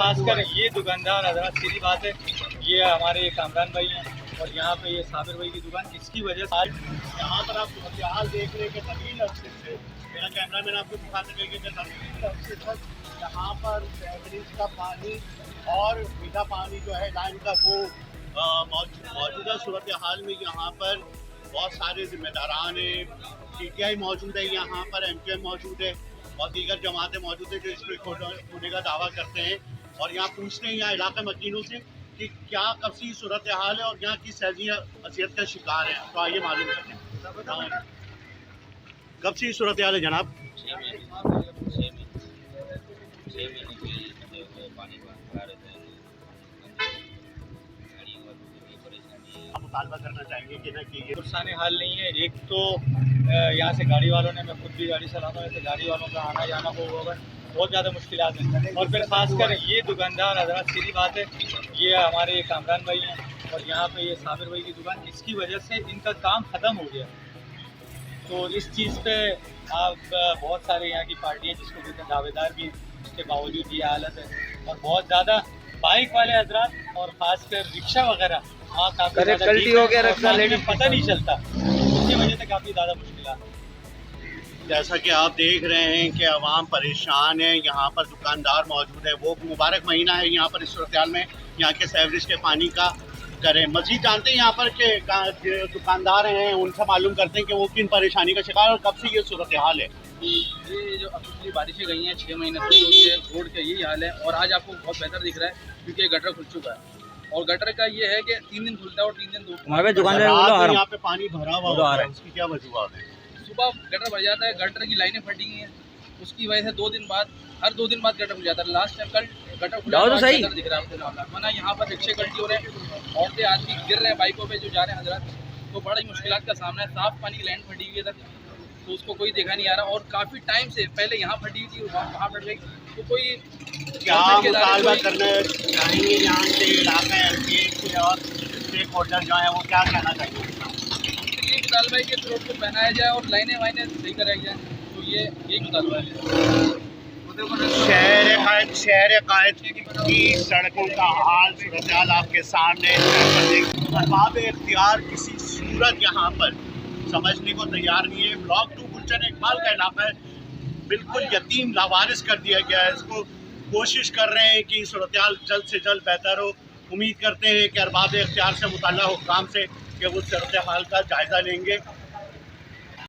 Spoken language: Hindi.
खासकर ये दुकानदार हजरात, सीधी बात है, ये हमारे कामरान भाई हैं और यहाँ पे ये साबिर भाई की दुकान, इसकी वजह से आज यहाँ पर आप हाल देख रहे हैं कि तवील अरसे से, मेरा कैमरा मैन आपको दिखाने लगे कि तवील अरसे तक यहाँ पर सीवरेज का पानी और मीठा पानी जो है लाइन का वो मौजूदा सूरत हाल में यहाँ पर बहुत सारे जिम्मेदारान हैं, PTI मौजूद है, यहाँ पर MKM मौजूद है और दीगर जमातें मौजूद है जो इसको खोलने का दावा करते हैं। और यहाँ पूछते हैं यहाँ इलाके मकीनों से कि क्या कब से सूरत हाल है और यहाँ की सैजी असियत का शिकार है, तो आइए मालूम करते हैं कब से सूरत हाल है जनाब। आप मुतालबा करना चाहेंगे कि ना कि ये पुरसाने हाल नहीं है। एक तो यहाँ से गाड़ी वालों ने, मैं खुद भी गाड़ी चलाता हूँ, ऐसे गाड़ी वालों का आना जाना होगा बहुत ज़्यादा मुश्किलात हैं। और फिर खासकर ये दुकानदार हजरात, सीधी बात है, ये हमारे कामरान भाई हैं और यहाँ पे ये साबिर भाई की दुकान, इसकी वजह से इनका काम ख़त्म हो गया। तो इस चीज़ पे आप बहुत सारे यहाँ की पार्टी हैं जिसको कहते हैं दावेदार भी, उसके बावजूद ये हालत है। और बहुत ज़्यादा बाइक वाले हजरात और ख़ासकर रिक्शा वगैरह वहाँ काफ़ी पता नहीं चलता, उसकी वजह से काफ़ी ज़्यादा मुश्किल। जैसा कि आप देख रहे हैं कि आवाम परेशान है, यहाँ पर दुकानदार मौजूद है, वो मुबारक महीना है यहाँ पर इस सूरत हाल में यहाँ के सीवरेज के पानी का करें। मज़ीद जानते हैं यहाँ पर के दुकानदार हैं, उनसे मालूम करते हैं कि वो किन परेशानी का शिकार और कब से ये सूरत हाल है। ये जो पिछली बारिशें गई हैं 6 महीने से, तो ये रोड का यही हाल है। और आज आपको बहुत बेहतर दिख रहा है क्योंकि गटर खुल चुका है और गटर का ये है कि 3 दिन खुलता है और 3 दिन यहाँ पे पानी भरा हुआ है, उसकी क्या वजूहत है? सुबह गटर भर जाता है, गटर की लाइनें फटी हुई हैं, उसकी वजह से 2 दिन बाद, हर 2 दिन बाद गटर खुल जाता है। लास्ट टाइम कल गटर खुला तो सही दिख रहा है, वरना यहाँ पर रिक्शे गलती हो रहे हैं, औरतें आदमी गिर रहे हैं बाइकों पे जो जा रहे हैं हजरात, तो बड़ा ही मुश्किलात का सामना है। साफ पानी की लाइन फटी हुई है तक, तो उसको कोई देखा नहीं आ रहा और काफ़ी टाइम से पहले यहाँ फटी हुई थी, वहाँ फट गई, तो कोई क्या मुतालबा करना चाहेंगे यहाँ के इलाके और स्टेक होल्डर जो है वो क्या कहना चाहिए? ये मुतालबा है कि रोड को पहनाया जाए और लाइनें वाइनें सही कराई जाए, तो ये यही मुतालबा है। शहर कायद की सड़कों का हाल सूरत हाल आपके सामने, अरबाब इख्तियार किसी सूरत यहाँ पर समझने को तैयार नहीं है। ब्लॉक 2 गुलशन इकबाल का इलाका है, बिल्कुल यतीम लावारिस कर दिया गया है। इसको कोशिश कर रहे हैं कि सूरत हाल जल्द से जल्द बेहतर हो। उम्मीद करते हैं कि अरबाब इख्तियार से मुतल्लिक़ हुक्काम से कि वो सूरत हाल का जायज़ा लेंगे